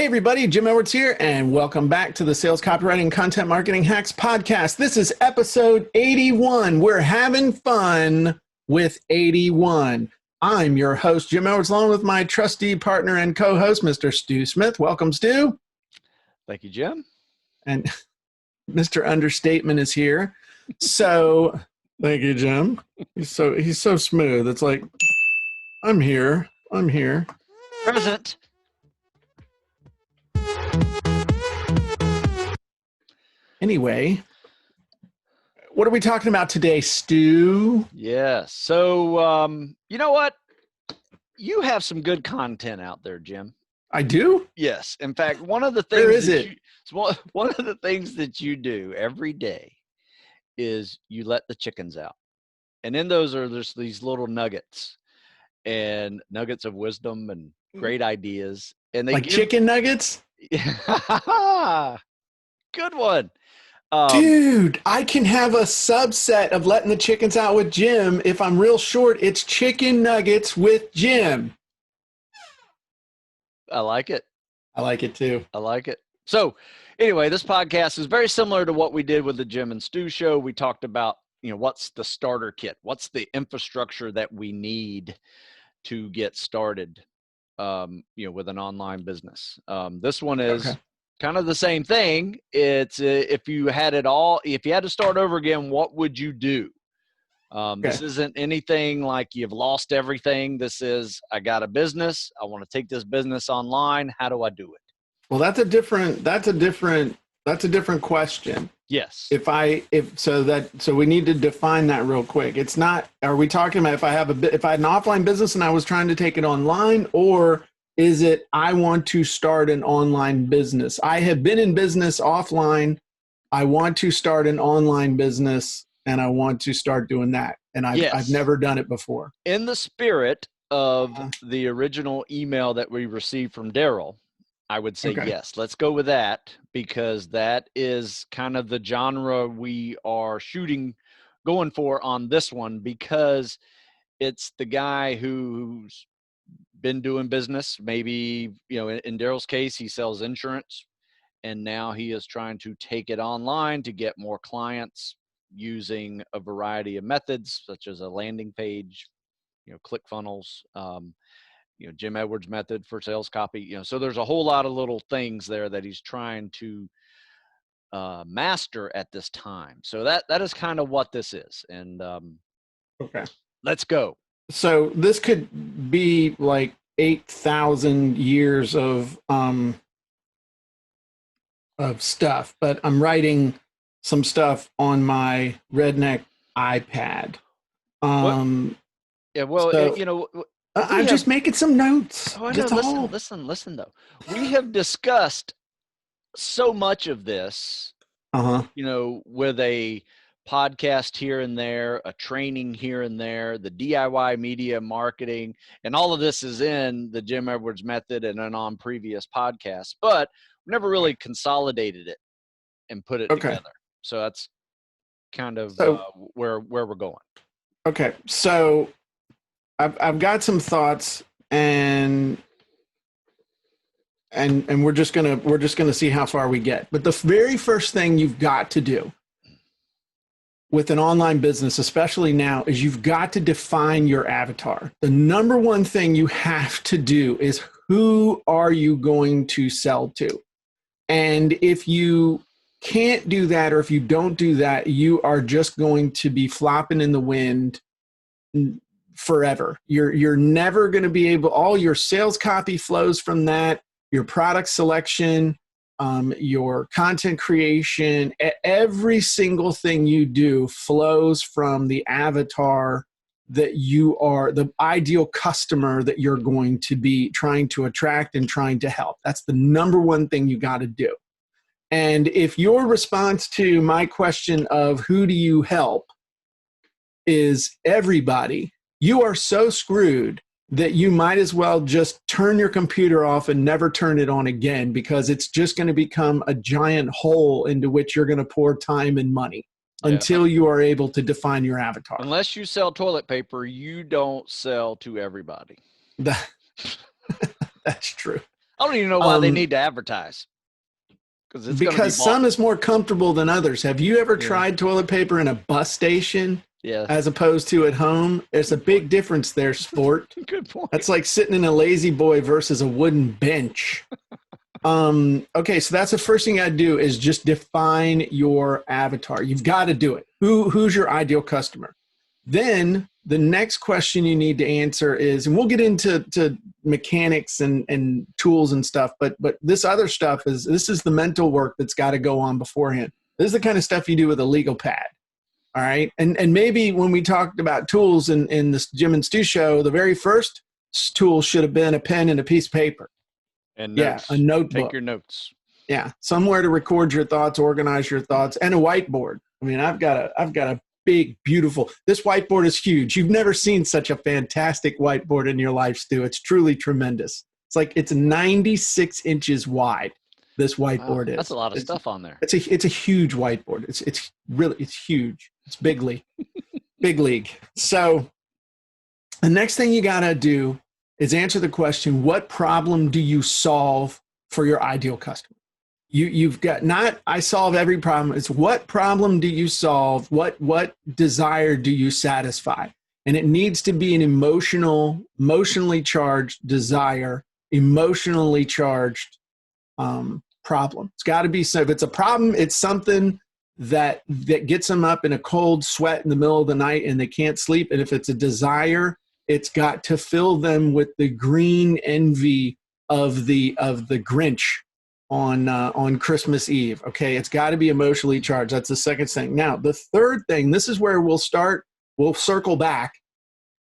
Hey everybody, Jim Edwards here, and welcome back to the Sales Copywriting and Content Marketing Hacks podcast. This is episode 81. We're having fun with 81. I'm your host, Jim Edwards, along with my trusty partner and co-host, Mr. Stu Smith. Welcome, Stu. Thank you, Jim. And Mr. Understatement is here. So, thank you, Jim. He's so smooth. It's like, I'm here. Present. Anyway, what are we talking about today, Stu? Yeah. So, you know what? You have some good content out there, Jim. I do? Yes. In fact, one of the things Where is it? One of the things that you do every day is you let the chickens out. And in those are just these little nuggets and nuggets of wisdom and great ideas. And they like chicken nuggets? Good one. Dude, I can have a subset of letting the chickens out with Jim. If I'm real short, it's chicken nuggets with Jim. I like it. I like it too. I like it. So anyway, this podcast is very similar to what we did with the Jim and Stu show. We talked about, what's the starter kit? What's the infrastructure that we need to get started, with an online business? This one is kind of the same thing. It's if you had to start over again, what would you do? This isn't anything like you've lost everything. This is, I got a business. I want to take this business online. How do I do it? Well, that's a different question. Yes. So we need to define that real quick. It's not, are we talking about if I had an offline business and I was trying to take it online, or is it, I want to start an online business? I have been in business offline. I want to start an online business and I want to start doing that. And I've never done it before. In the spirit of the original email that we received from Daryl, I would say yes, let's go with that, because that is kind of the genre we are going for on this one, because it's the guy who's been doing business. Maybe, in Daryl's case, he sells insurance, and now he is trying to take it online to get more clients using a variety of methods, such as a landing page, ClickFunnels, Jim Edwards method for sales copy. So there's a whole lot of little things there that he's trying to master at this time. So that is kind of what this is. And let's go. So this could be like 8,000 years of stuff, but I'm writing some stuff on my redneck iPad. I'm just making some notes. Oh, I know. Listen though. We have discussed so much of this, with a podcast here and there, a training here and there, the DIY media marketing, and all of this is in the Jim Edwards method and on previous podcasts, but we never really consolidated it and put it together. So that's kind of where we're going. Okay. So I've got some thoughts, and we're just gonna see how far we get. But the very first thing you've got to do with an online business, especially now, is you've got to define your avatar. The number one thing you have to do is, who are you going to sell to? And if you can't do that, or if you don't do that, you are just going to be flopping in the wind forever. You're never going to be able, all your sales copy flows from that, your product selection, your content creation, every single thing you do flows from the avatar that you are, the ideal customer that you're going to be trying to attract and trying to help. That's the number one thing you got to do. And if your response to my question of who do you help is everybody, you are so screwed that you might as well just turn your computer off and never turn it on again, because it's just going to become a giant hole into which you're going to pour time and money until you are able to define your avatar. Unless you sell toilet paper, you don't sell to everybody. That's true. I don't even know why they need to advertise. Because some is more comfortable than others. Have you ever tried toilet paper in a bus station? Yeah. As opposed to at home? There's a big difference there, sport. Good point. That's like sitting in a lazy boy versus a wooden bench. Okay, so that's the first thing I'd do is just define your avatar. You've got to do it. Who's your ideal customer? Then the next question you need to answer is, and we'll get into mechanics and tools and stuff, but this other stuff this is the mental work that's got to go on beforehand. This is the kind of stuff you do with a legal pad. All right. And maybe when we talked about tools in this Jim and Stu show, the very first tool should have been a pen and a piece of paper. And notes. Yeah, a notebook. Take your notes. Yeah. Somewhere to record your thoughts, organize your thoughts, and a whiteboard. I mean, I've got a big, beautiful, this whiteboard is huge. You've never seen such a fantastic whiteboard in your life, Stu. It's truly tremendous. It's 96 inches wide. This whiteboard is. That's a lot of stuff on there. It's a huge whiteboard. It's huge. It's big league. Big league. So the next thing you got to do is answer the question, what problem do you solve for your ideal customer? You've got not, I solve every problem. It's what problem do you solve? What desire do you satisfy? And it needs to be an emotionally charged desire, emotionally charged problem. It's got to be, so if it's a problem, it's something that gets them up in a cold sweat in the middle of the night and they can't sleep. And if it's a desire, it's got to fill them with the green envy of the Grinch on Christmas Eve. Okay, it's got to be emotionally charged. That's the second thing. Now, the third thing, this is where we'll circle back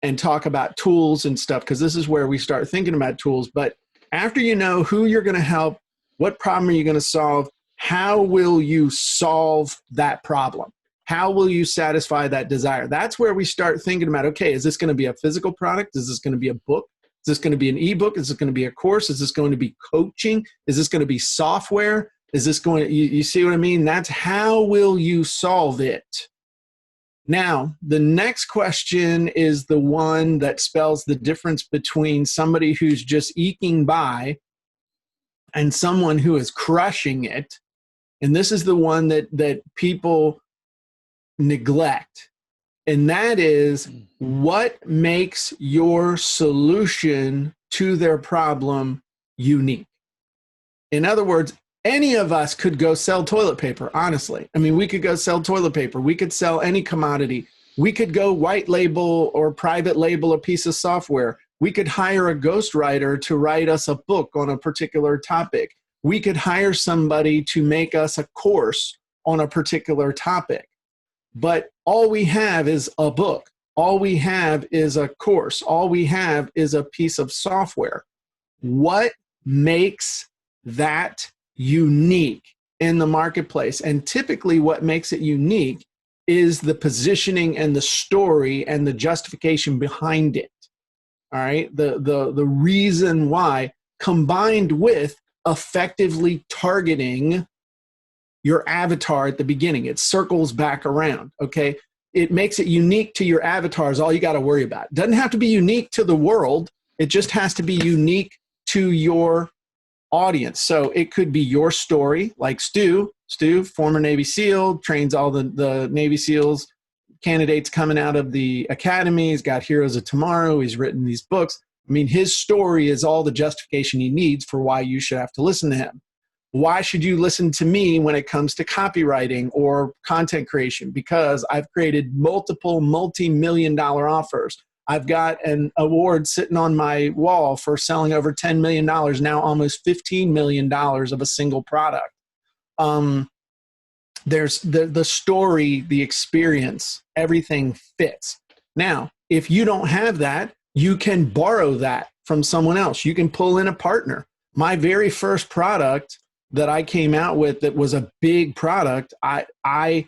and talk about tools and stuff, because this is where we start thinking about tools. But after you know who you're going to help, what problem are you going to solve, how will you solve that problem? How will you satisfy that desire? That's where we start thinking about, okay, is this going to be a physical product? Is this going to be a book? Is this going to be an ebook? Is this going to be a course? Is this going to be coaching? Is this going to be software? Is this going to, you see what I mean? That's how will you solve it? Now, the next question is the one that spells the difference between somebody who's just eking by and someone who is crushing it. And this is the one that people neglect. And that is, what makes your solution to their problem unique? In other words, any of us could go sell toilet paper, honestly. I mean, we could go sell toilet paper. We could sell any commodity. We could go white label or private label a piece of software. We could hire a ghostwriter to write us a book on a particular topic. We could hire somebody to make us a course on a particular topic. But all we have is a book. All we have is a course. All we have is a piece of software. What makes that unique in the marketplace? And typically what makes it unique is the positioning and the story and the justification behind it. All right, the reason why, combined with effectively targeting your avatar at the beginning. It circles back around, okay? It makes it unique to your avatar is all you got to worry about. It doesn't have to be unique to the world. It just has to be unique to your audience. So it could be your story, like Stu, former Navy SEAL, trains all the Navy SEALs candidates coming out of the academy. He's got Heroes of Tomorrow. He's written these books. I mean, his story is all the justification he needs for why you should have to listen to him. Why should you listen to me when it comes to copywriting or content creation? Because I've created multiple multi-million-dollar offers. I've got an award sitting on my wall for selling over $10 million, now almost $15 million of a single product. There's the story, the experience, everything fits. Now, if you don't have that, you can borrow that from someone else. You can pull in a partner. My very first product that I came out with that was a big product, I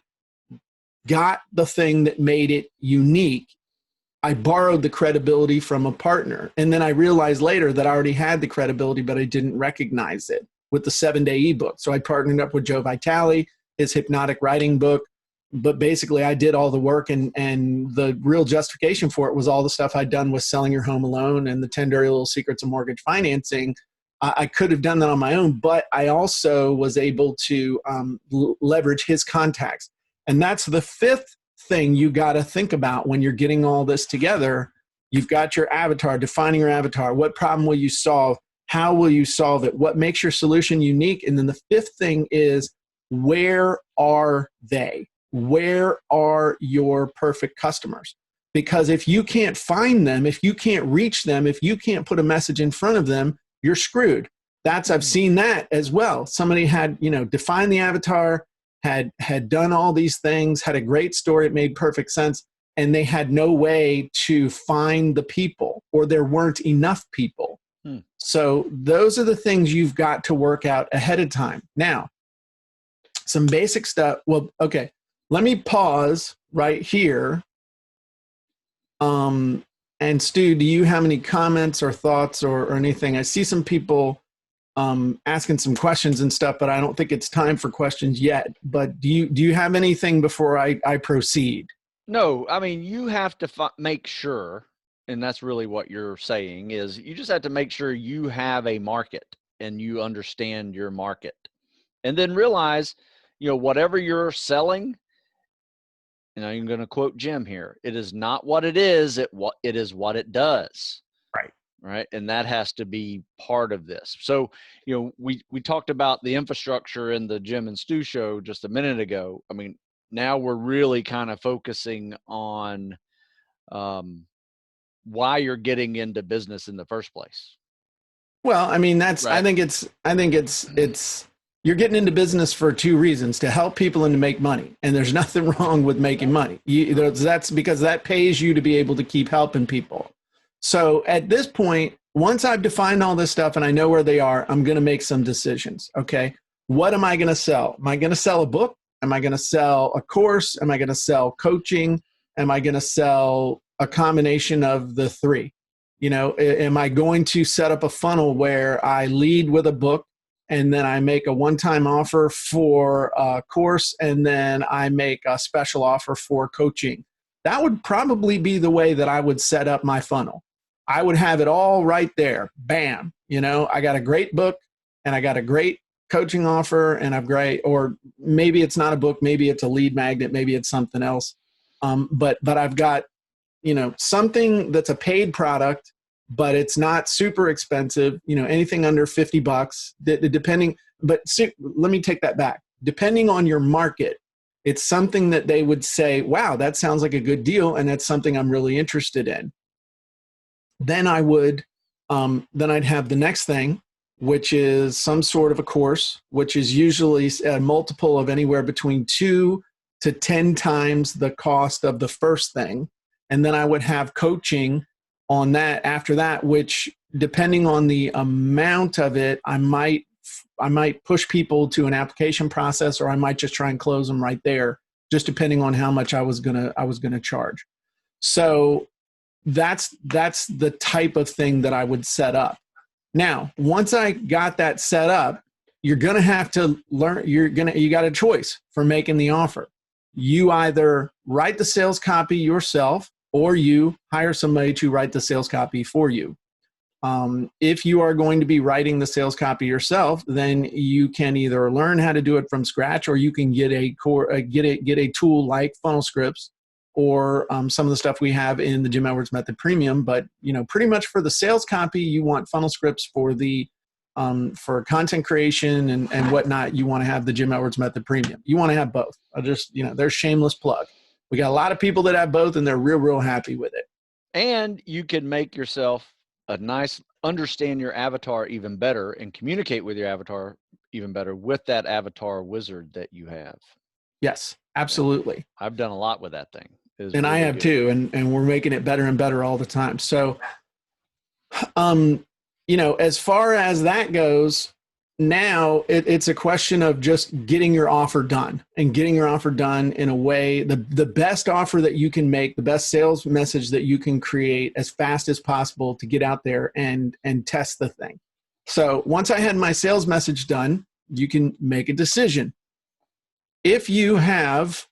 got the thing that made it unique. I borrowed the credibility from a partner. And then I realized later that I already had the credibility, but I didn't recognize it with the 7-day ebook. So I partnered up with Joe Vitale, his hypnotic writing book. But basically I did all the work, and the real justification for it was all the stuff I'd done with Selling Your Home Alone and the 10 Dirty Little Secrets of Mortgage Financing. I could have done that on my own, but I also was able to leverage his contacts. And that's the fifth thing you got to think about when you're getting all this together. You've got your avatar, defining your avatar. What problem will you solve? How will you solve it? What makes your solution unique? And then the fifth thing is, where are they? Where are your perfect customers? Because if you can't find them, if you can't reach them, if you can't put a message in front of them, you're screwed. I've seen that as well. Somebody had, defined the avatar, had done all these things, had a great story, it made perfect sense, and they had no way to find the people, or there weren't enough people. So those are the things you've got to work out ahead of time. Now, some basic stuff. Well, okay, let me pause right here. And Stu, do you have any comments or thoughts or anything? I see some people asking some questions and stuff, but I don't think it's time for questions yet. But do you have anything before I proceed? No, I mean, you have to make sure, and that's really what you're saying, is you just have to make sure you have a market and you understand your market. And then realize, whatever you're selling, and I'm going to quote Jim here, it is not what it is, it is what it does. Right. And that has to be part of this. So, we talked about the infrastructure in the Jim and Stu show just a minute ago. I mean, now we're really kind of focusing on why you're getting into business in the first place. Well, I mean, right. I think it's you're getting into business for two reasons: to help people and to make money. And there's nothing wrong with making money. That's because that pays you to be able to keep helping people. So at this point, once I've defined all this stuff and I know where they are, I'm going to make some decisions. Okay. What am I going to sell? Am I going to sell a book? Am I going to sell a course? Am I going to sell coaching? Am I going to sell a combination of the three? Am I going to set up a funnel where I lead with a book and then I make a one-time offer for a course and then I make a special offer for coaching? That would probably be the way that I would set up my funnel. I would have it all right there. Bam. I got a great book and I got a great coaching offer and or maybe it's not a book, maybe it's a lead magnet, maybe it's something else. But I've got, something that's a paid product, but it's not super expensive, anything under $50, depending, let me take that back. Depending on your market, it's something that they would say, wow, that sounds like a good deal. And that's something I'm really interested in. Then I'd have the next thing, which is some sort of a course, which is usually a multiple of anywhere between 2 to 10 times the cost of the first thing. And then I would have coaching on that after that, which depending on the amount of it, I might push people to an application process, or I might just try and close them right there, just depending on how much I was gonna charge. So that's the type of thing that I would set up. Now, once I got that set up, you're gonna have to learn. You got a choice for making the offer. You either write the sales copy yourself, or you hire somebody to write the sales copy for you. If you are going to be writing the sales copy yourself, then you can either learn how to do it from scratch, or you can get a tool like Funnel Scripts, or some of the stuff we have in the Jim Edwards Method Premium. But pretty much for the sales copy, you want Funnel Scripts. For the for content creation and whatnot, you want to have the Jim Edwards Method Premium. You want to have both. There's shameless plug. We got a lot of people that have both, and they're real happy with it. And you can make yourself understand your avatar even better and communicate with your avatar even better with that avatar wizard that you have. Yes, absolutely. I've done a lot with that thing. And really I have too, and we're making it better and better all the time. So, as far as that goes, now it's a question of just getting your offer done, and getting your offer done in a way, the best offer that you can make, the best sales message that you can create as fast as possible to get out there and test the thing. So once I had my sales message done, you can make a decision. If you have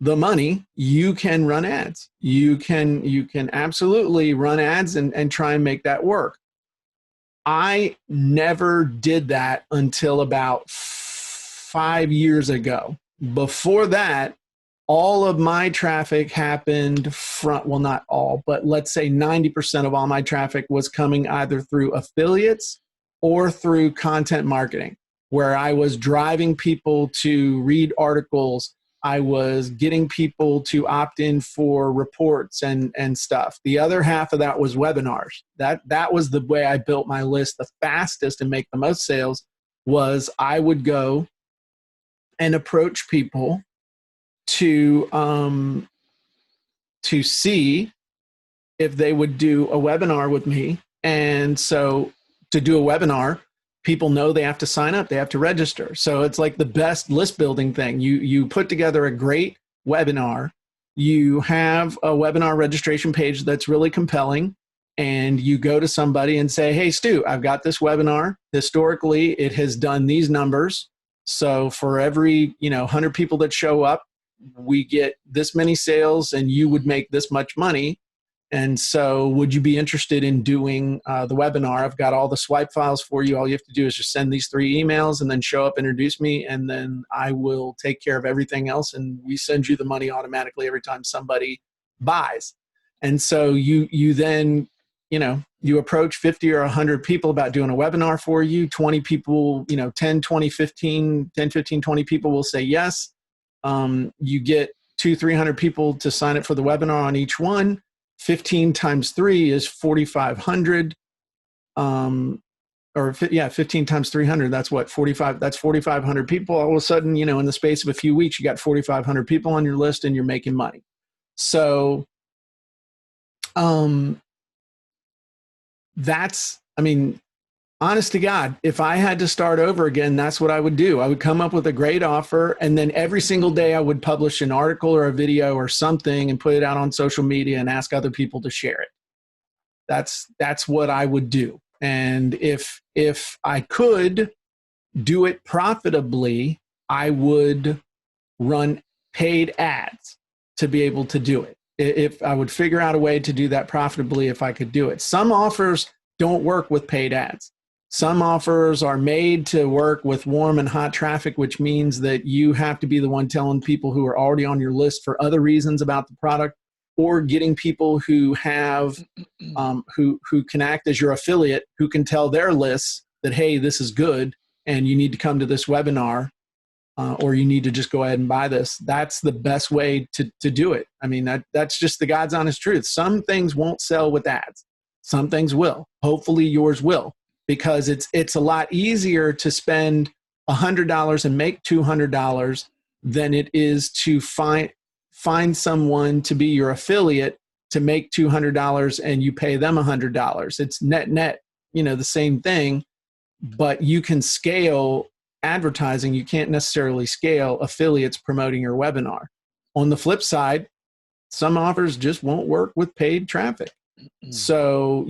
the money, you can run ads. You can absolutely run ads and try and make that work. I never did that until about 5 years ago. Before that, all of my traffic happened from, well, not all, but let's say 90% of all my traffic was coming either through affiliates or through content marketing, where I was driving people to read articles. I was getting people to opt in for reports and stuff. The other half of that was webinars. That was the way I built my list the fastest and make the most sales. Was I would go and approach people to see if they would do a webinar with me. And so to do a webinar, people know they have to sign up, they have to register. So it's like the best list building thing. You put together a great webinar, you have a webinar registration page that's really compelling, and you go to somebody and say, hey, Stu, I've got this webinar. Historically, it has done these numbers. So for every 100 people that show up, we get this many sales and you would make this much money. And so would you be interested in doing the webinar? I've got all the swipe files for you. All you have to do is just send these 3 emails and then show up, introduce me, and then I will take care of everything else. And we send you the money automatically every time somebody buys. And so you then, you approach 50 or 100 people about doing a webinar for you. 20 people, 10, 20, 15, 20 people will say yes. You get 200-300 people to sign up for the webinar on each one. 15 times 3 is 4,500. 15 times 300, that's what, 45, that's 4,500 people. All of a sudden, in the space of a few weeks, you got 4,500 people on your list and you're making money. So, honest to God, if I had to start over again, that's what I would do. I would come up with a great offer, and then every single day I would publish an article or a video or something and put it out on social media and ask other people to share it. That's what I would do. And if I could do it profitably, I would run paid ads to be able to do it. If I would figure out a way to do that profitably, if I could do it. Some offers don't work with paid ads. Some offers are made to work with warm and hot traffic, which means that you have to be the one telling people who are already on your list for other reasons about the product, or getting people who have who can act as your affiliate, who can tell their lists that, hey, this is good and you need to come to this webinar, or you need to just go ahead and buy this. That's the best way to do it. That's just the God's honest truth. Some things won't sell with ads. Some things will. Hopefully yours will, because it's a lot easier to spend $100 and make $200 than it is to find someone to be your affiliate to make $200 and you pay them $100. It's net, the same thing, but you can scale advertising. You can't necessarily scale affiliates promoting your webinar. On the flip side, some offers just won't work with paid traffic. So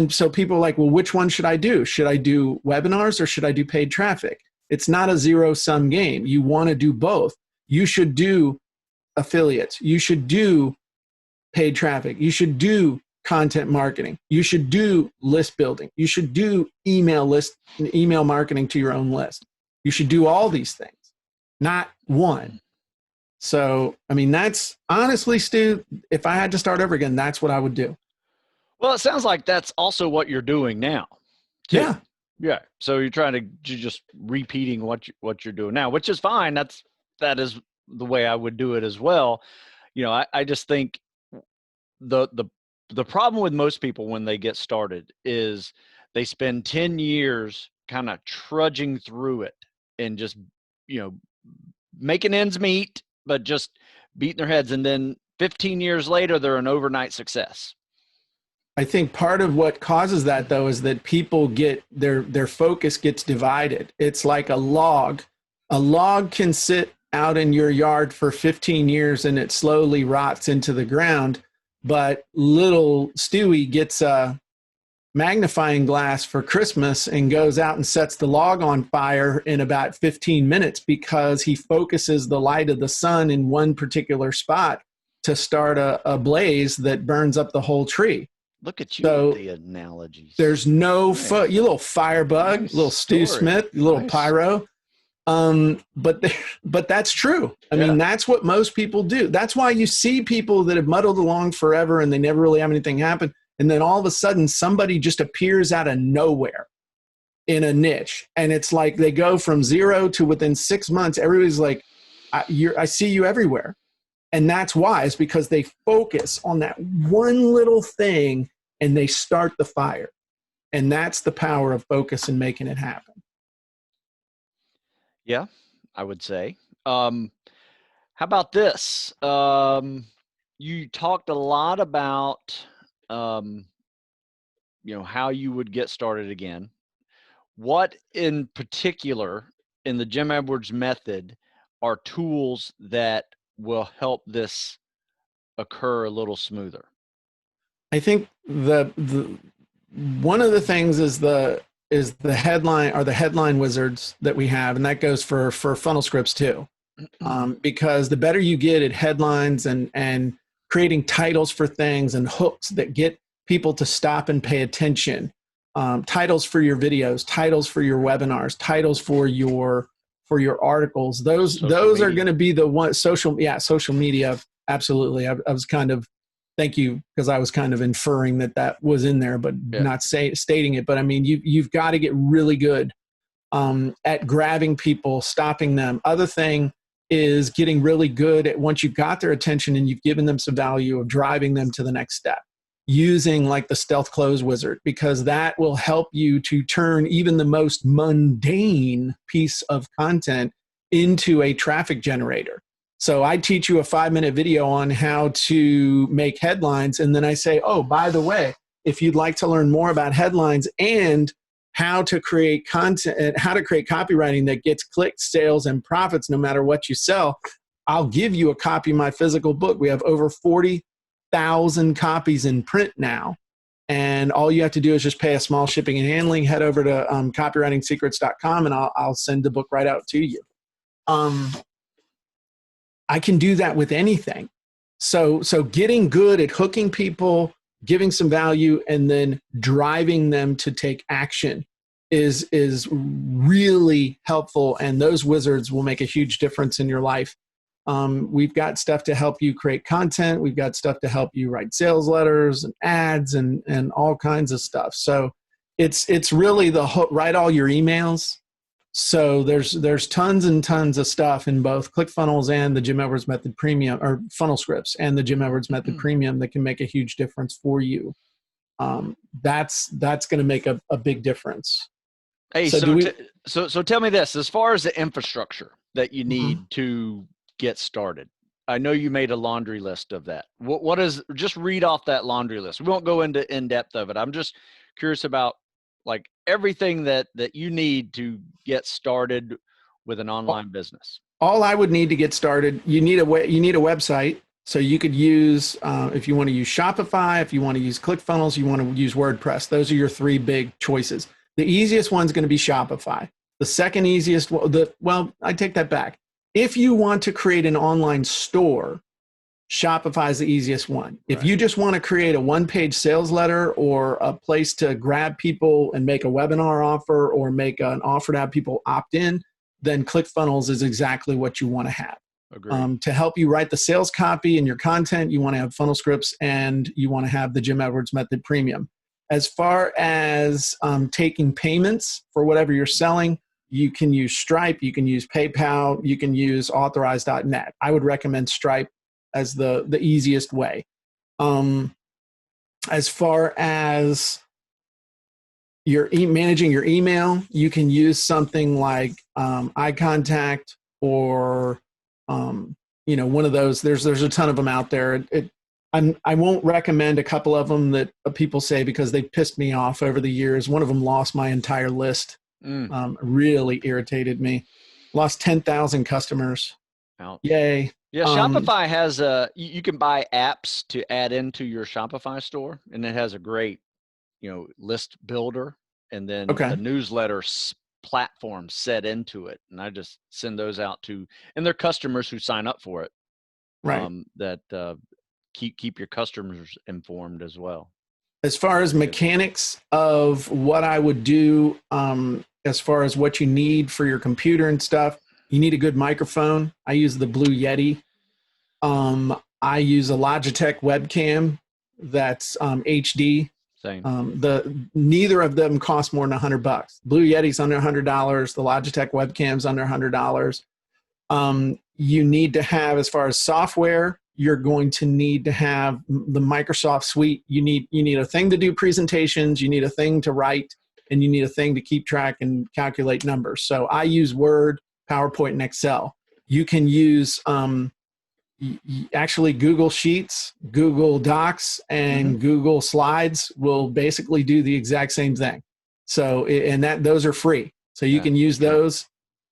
so people are like, well, which one should I do? Should I do webinars or should I do paid traffic? It's not a zero-sum game. You want to do both. You should do affiliates. You should do paid traffic. You should do content marketing. You should do list building. You should do email marketing to your own list. You should do all these things, not one. So, that's honestly, Stu, if I had to start over again, that's what I would do. Well, it sounds like that's also what you're doing now, too. Yeah. Yeah. So you're just repeating what you're doing now, which is fine. That is the way I would do it as well. I just think the problem with most people when they get started is they spend 10 years kind of trudging through it and just, making ends meet, but just beating their heads. And then 15 years later, they're an overnight success. I think part of what causes that, though, is that people get their focus gets divided. It's like a log. A log can sit out in your yard for 15 years and it slowly rots into the ground. But little Stewie gets a magnifying glass for Christmas and goes out and sets the log on fire in about 15 minutes because he focuses the light of the sun in one particular spot to start a blaze that burns up the whole tree. Look at you with So the analogies. there's no, Nice. you little firebug, Nice little Stu story. Smith, you little Nice. pyro. But but that's true. I mean, that's what most people do. That's why you see people that have muddled along forever and they never really have anything happen. And then all of a sudden somebody just appears out of nowhere in a niche. And it's like they go from 0 to within 6 months, everybody's like, I see you everywhere. And that's why, is because they focus on that one little thing and they start the fire. And that's the power of focus and making it happen. Yeah, I would say. How about this? You talked a lot about, how you would get started again. What in particular in the Jim Edwards method are tools that will help this occur a little smoother? I think the one of the things is the headline, or the headline wizards that we have, and that goes for funnel scripts too. Because the better you get at headlines and creating titles for things and hooks that get people to stop and pay attention, titles for your videos, titles for your webinars, titles for your articles, those are going to be the one. Social media, absolutely. I was kind of, thank you, because I was kind of inferring that was in there, but not stating it. But I mean, you've got to get really good at grabbing people, stopping them. Other thing is getting really good at, once you've got their attention and you've given them some value, of driving them to the next step, using like the stealth close wizard, because that will help you to turn even the most mundane piece of content into a traffic generator. So I teach you a 5-minute video on how to make headlines. And then I say, oh, by the way, if you'd like to learn more about headlines and how to create content and how to create copywriting that gets clicks, sales, and profits no matter what you sell, I'll give you a copy of my physical book. We have over 40,000 copies in print now. And all you have to do is just pay a small shipping and handling. Head over to copywritingsecrets.com and I'll send the book right out to you. I can do that with anything. So getting good at hooking people, giving some value, and then driving them to take action is really helpful. And those wizards will make a huge difference in your life. We've got stuff to help you create content. We've got stuff to help you write sales letters and ads and all kinds of stuff. So it's really the hook. Write all your emails. So there's tons and tons of stuff in both ClickFunnels and the Jim Edwards Method Premium, or Funnel Scripts and the Jim Edwards Method Premium, that can make a huge difference for you. That's going to make a big difference. Hey, so tell me this, as far as the infrastructure that you need to get started. I know you made a laundry list of that. What is, just read off that laundry list. We won't go into in depth of it. I'm just curious about like everything that you need to get started with an online business. All I would need to get started, you need a website. So you could use, if you want to use Shopify, if you want to use ClickFunnels, you want to use WordPress. Those are your 3 big choices. The easiest one's going to be Shopify. The second easiest, well, I take that back. If you want to create an online store, Shopify is the easiest one. If you just want to create a 1-page sales letter or a place to grab people and make a webinar offer or make an offer to have people opt in, then ClickFunnels is exactly what you want to have. To help you write the sales copy and your content, you want to have funnel scripts and you want to have the Jim Edwards Method Premium. As far as taking payments for whatever you're selling, you can use Stripe, you can use PayPal, you can use authorize.net. I would recommend Stripe as the easiest way. As far as managing your email, you can use something like iContact or one of those. There's a ton of them out there. I won't recommend a couple of them that people say because they pissed me off over the years. One of them lost my entire list. Really irritated me. Lost 10,000 customers. Ouch. Yay. Yeah, Shopify has you can buy apps to add into your Shopify store, and it has a great, list builder, and then a newsletter platform set into it. And I just send those out to, and they're customers who sign up for it. Right. That keep your customers informed as well. As far as mechanics of what I would do, as far as what you need for your computer and stuff, you need a good microphone. I use the Blue Yeti. I use a Logitech webcam that's HD. Same. Neither of them cost more than $100. Blue Yeti's under $100. The Logitech webcam's under $100. You need to have, as far as software, you're going to need to have the Microsoft suite. You need a thing to do presentations, you need a thing to write, and you need a thing to keep track and calculate numbers. So I use Word, PowerPoint, and Excel. You can use actually Google Sheets, Google Docs, and Google Slides will basically do the exact same thing. So, and those are free. So you can use those.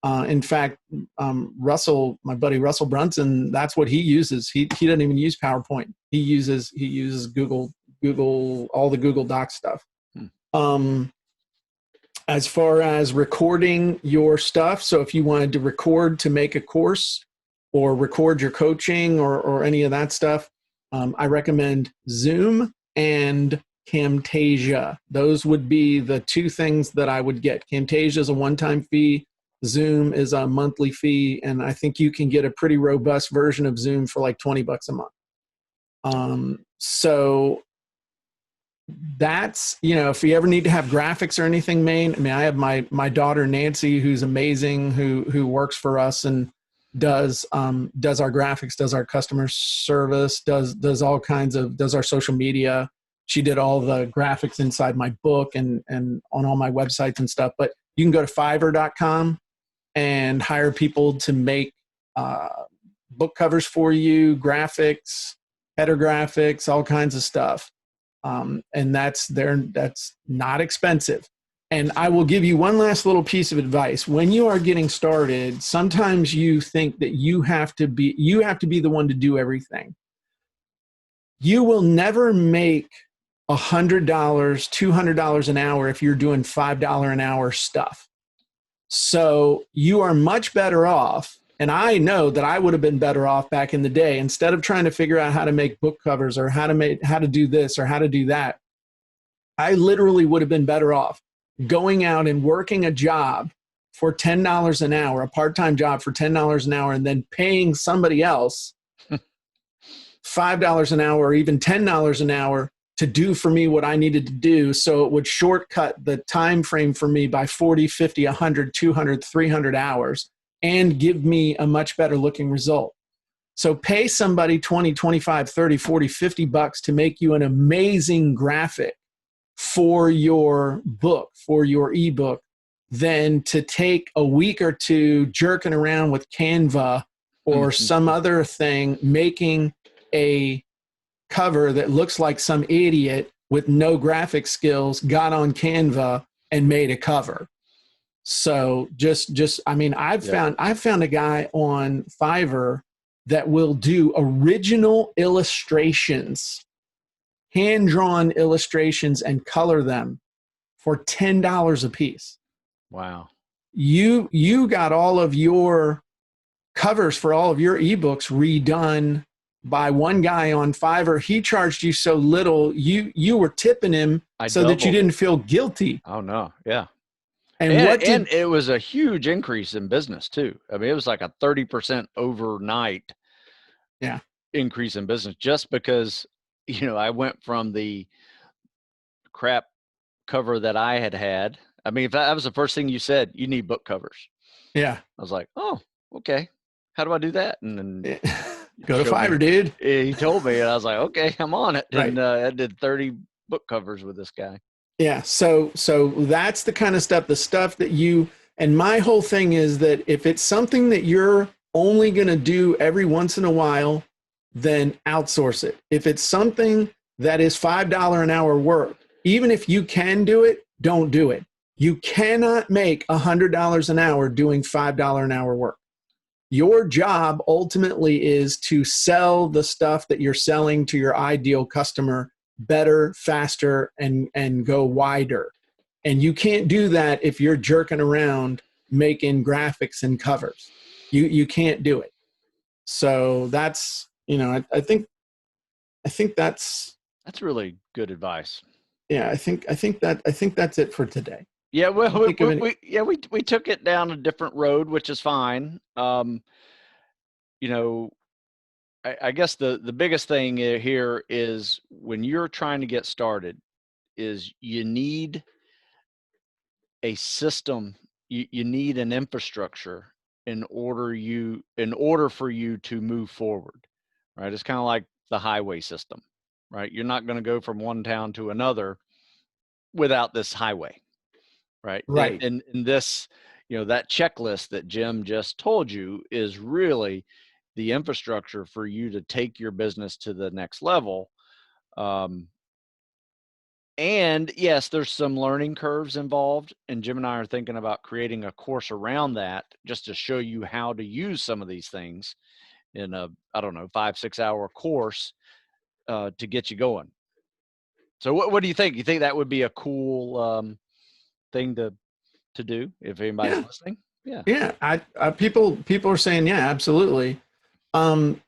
In fact, Russell, my buddy Russell Brunson, that's what he uses. He doesn't even use PowerPoint. He uses Google, all the Google Docs stuff. As far as recording your stuff, so if you wanted to record to make a course or record your coaching or any of that stuff, I recommend Zoom and Camtasia. Those would be the two things that I would get. Camtasia is a one-time fee. Zoom is a monthly fee, and I think you can get a pretty robust version of Zoom for like $20 a month. So that's, if you ever need to have graphics or anything made, I mean, I have my daughter Nancy, who's amazing, who works for us and does our graphics, does our customer service, does all kinds of, does our social media. She did all the graphics inside my book and on all my websites and stuff. But you can go to Fiverr.com and hire people to make book covers for you, graphics, header graphics, all kinds of stuff. And that's not expensive. And I will give you one last little piece of advice. When you are getting started, sometimes you think that you have to be the one to do everything. You will never make $100, $200 an hour if you're doing $5 an hour stuff. So you are much better off. And I know that I would have been better off back in the day. Instead of trying to figure out how to make book covers or how to do this or how to do that, I literally would have been better off going out and working a job for $10 an hour, a part-time job for $10 an hour, and then paying somebody else $5 an hour or even $10 an hour to do for me what I needed to do. So it would shortcut the time frame for me by 40, 50, 100, 200, 300 hours and give me a much better looking result. So pay somebody 20, 25, 30, 40, $50 to make you an amazing graphic for your book, for your ebook, than to take a week or two jerking around with Canva or some other thing, making a cover that looks like some idiot with no graphic skills got on Canva and made a cover. So I mean, I've found a guy on Fiverr that will do original illustrations, hand-drawn illustrations, and color them for $10 a piece. Wow. You got all of your covers for all of your ebooks redone by one guy on Fiverr. He charged you so little, you were tipping him that you didn't feel guilty. Oh no. Yeah. And it was a huge increase in business too. I mean, it was like a 30% overnight increase in business just because, I went from the crap cover that I had. I mean, if that was the first thing you said, you need book covers. Yeah. I was like, oh, okay. How do I do that? And then go to Fiverr, dude. He told me, and I was like, okay, I'm on it. Right. And I did 30 book covers with this guy. Yeah. So that's the kind of stuff, and my whole thing is that if it's something that you're only going to do every once in a while, then outsource it. If it's something that is $5 an hour work, even if you can do it, don't do it. You cannot make $100 an hour doing $5 an hour work. Your job ultimately is to sell the stuff that you're selling to your ideal customer better, faster, and go wider. And you can't do that if you're jerking around making graphics and covers. You can't do it. So that's, I think that's really good advice. Yeah, I think that's it for today. Yeah, well, we took it down a different road, which is fine. You know, I guess the biggest thing here is when you're trying to get started, is you need a system, you need an infrastructure in order for you to move forward, right? It's kind of like the highway system, right? You're not going to go from one town to another without this highway, right? Right. And this, that checklist that Jim just told you is really the infrastructure for you to take your business to the next level. And yes, there's some learning curves involved, and Jim and I are thinking about creating a course around that just to show you how to use some of these things in a, I don't know, 5-6 hour course to get you going. So what do you think? You think that would be a cool thing to do if anybody's listening? Yeah. Yeah. People are saying, yeah, absolutely.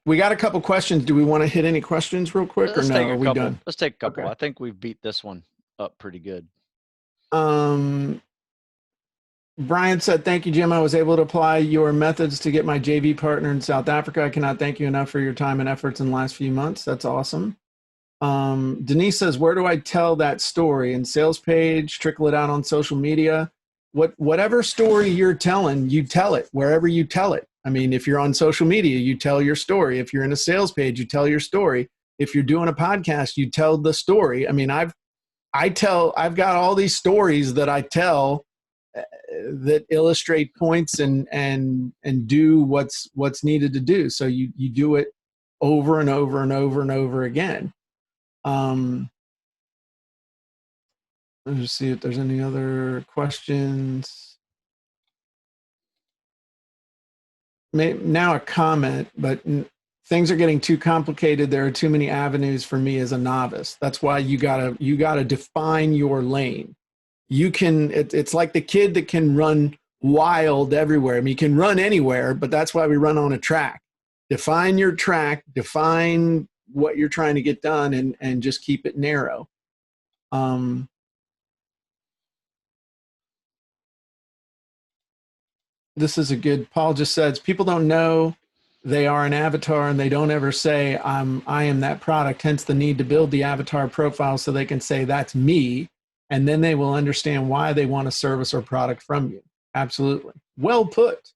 We got a couple questions. Do we want to hit any questions real quick, Let's or no? Are we done? Let's take a couple. Okay. I think we've beat this one up pretty good. Brian said, thank you, Jim. I was able to apply your methods to get my JV partner in South Africa. I cannot thank you enough for your time and efforts in the last few months. That's awesome. Denise says, where do I tell that story? In sales page, trickle it out on social media. Whatever story you're telling, you tell it wherever you tell it. I mean, if you're on social media, you tell your story. If you're in a sales page, you tell your story. If you're doing a podcast, you tell the story. I mean, I've got all these stories that I tell that illustrate points and do what's needed to do. So you do it over and over and over and over again. Let's see if there's any other questions. Now a comment, but things are getting too complicated. There are too many avenues for me as a novice. That's why you gotta define your lane. You can, it's like the kid that can run wild everywhere. I mean, you can run anywhere, but that's why we run on a track. Define your track, define what you're trying to get done, and just keep it narrow. This is a good, Paul just says, people don't know they are an avatar and they don't ever say, I am that product, hence the need to build the avatar profile so they can say, that's me. And then they will understand why they want a service or product from you. Absolutely. Well put.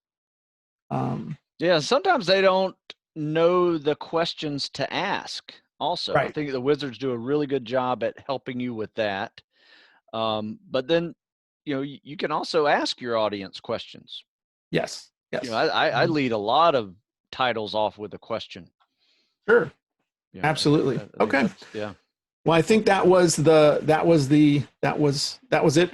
Yeah, sometimes they don't know the questions to ask also. Right. I think the wizards do a really good job at helping you with that. But then, you can also ask your audience questions. Yes. Yes. I lead a lot of titles off with a question. Sure. Absolutely. Okay. Yeah. Well, I think that was it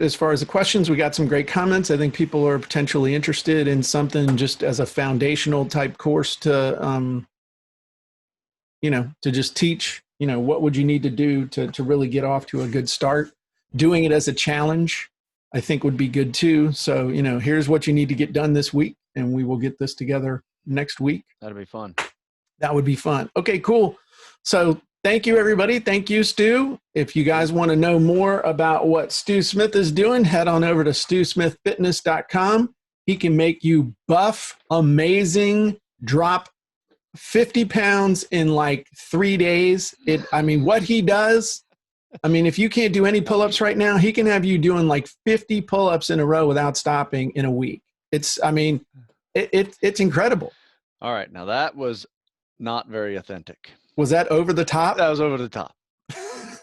as far as the questions. We got some great comments. I think people are potentially interested in something just as a foundational type course to, to just teach, what would you need to do to really get off to a good start. Doing it as a challenge, I think would be good too. So, here's what you need to get done this week, and we will get this together next week. That'd be fun. That would be fun. Okay, cool. So thank you, everybody. Thank you, Stu. If you guys want to know more about what Stu Smith is doing, head on over to StuSmithFitness.com. He can make you buff, amazing, drop 50 pounds in like 3 days. What he does, if you can't do any pull-ups right now, he can have you doing like 50 pull-ups in a row without stopping in a week. It's incredible. All right. Now that was not very authentic. Was that over the top? That was over the top.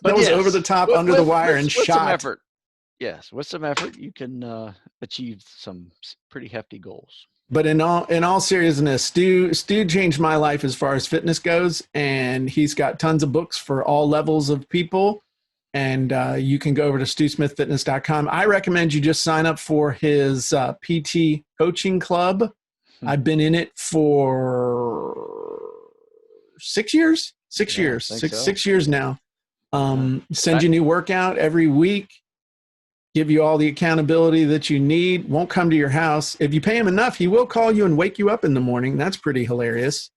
That was over the top, under the wire, and shot. With some effort. Yes, with some effort, you can achieve some pretty hefty goals. But in all seriousness, Stu changed my life as far as fitness goes, and he's got tons of books for all levels of people. And you can go over to StuSmithFitness.com. I recommend you just sign up for his PT coaching club. I've been in it for 6 years. 6 years. Six years now. Send you a new workout every week. Give you all the accountability that you need. Won't come to your house. If you pay him enough, he will call you and wake you up in the morning. That's pretty hilarious.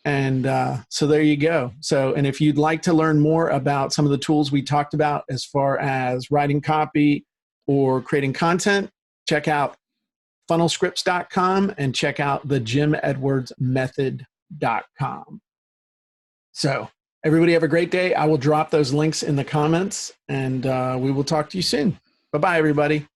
And so there you go. So, and if you'd like to learn more about some of the tools we talked about as far as writing copy or creating content, check out funnelscripts.com and check out the jimedwardsmethod.com. So everybody have a great day. I will drop those links in the comments, and we will talk to you soon. Bye-bye, everybody.